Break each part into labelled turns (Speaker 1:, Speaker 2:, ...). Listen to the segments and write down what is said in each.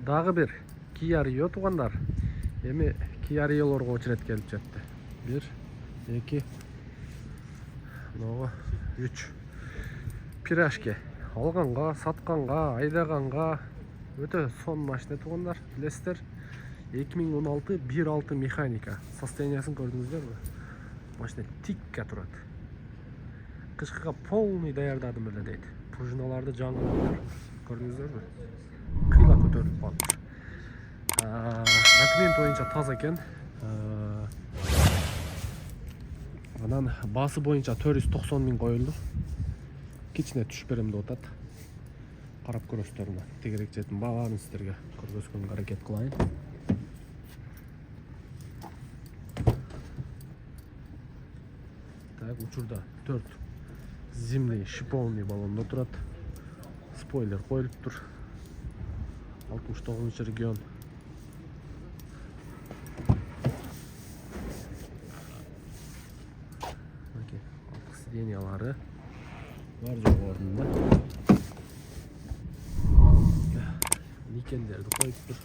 Speaker 1: Дагы бир Kia Rio тугандар. Эми Kia Rio'лорго очередь келип жетти. 1, 2, 3. Пирашке алганга, сатканга, айдаганга өтө сонун машина тугандар. Билесиздер, 2016 1.6 механика. Состояниясын көрдүңүздөрбү? Машина тикке турат. Кышкыга полный даярдадым эле дейт. Пружиналарды жаңылыптыр. Көрдүңүздөрбү? Кыйла көтөрүлүп калыптыр. Документ боюнча таза экен. Анан баасы боюнча 490 миң коюлду. Кичине түшүп берем деп атат. Карап көрөсүздөр мына. Тегерек жетин баарын сиздерге көрсөткөнгө аракет кылайын. Так, учурда 4 зимний шиповный баллондо турат. Спойлер коюлуптур. 69 регион. Сиденьялары бар жок ордунда. Никелдерди коюптур.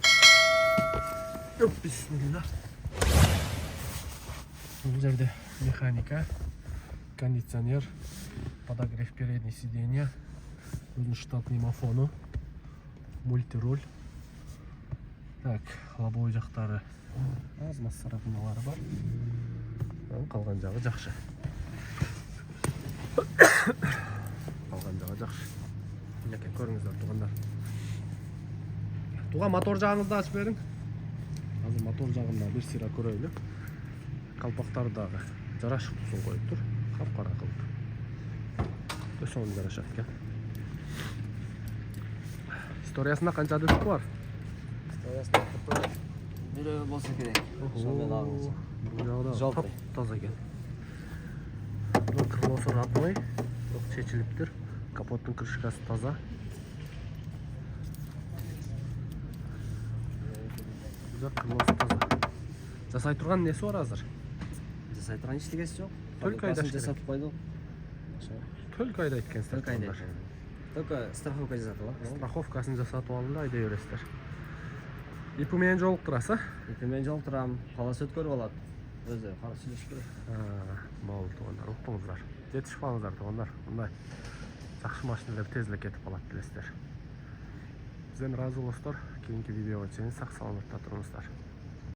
Speaker 1: Бисмилла. Бул жерде механика, кондиционер, подогрев передней сиденья, штатный мафону, мультируль. Так, лобовой жактары аз мас царапиналары бар. Калган жагы жакшы. Калган жагы жакшы. Мынакей көрүңүздөр тугандар. Туган мотор жагыңызды ачып бериң. Азыр мотор жагында бир сыйра көрөйлү. Калпактары дагы жарашыктуусун коюптур. Капкара кылып. Өсөнү жарашат экен. Историясында канча дыбык бар?
Speaker 2: Историясында бирөө болсо керек.
Speaker 1: Бул жагда таза экен. Крылосу родной, чечилиптир. Капоттун крышкасы таза. Крылосу таза. Жасай турган неси бар азыр?
Speaker 2: Жасай турган эчтегеси жок.
Speaker 1: Только айдаш
Speaker 2: жасап койдук.
Speaker 1: Только айдайт экенсиздер.
Speaker 2: Только страховка жасатып алат.
Speaker 1: Страховкасын жасатып алып айдай бересиздер. Ипи менен жолуктурасыз,
Speaker 2: Ипи менен жолуктурам. Каласы өткөрүп алат. Өзү кара сүйлөшүп керек.
Speaker 1: Болду тугандар, уктуңуздар. Жетишпаңыздар тугандар. Мындай жакшы машиналар тез эле кетип калат, билесиздер. Бизден ыраазы болосуздар. Кийинки видеого чейин сак саламатта туруңуздар.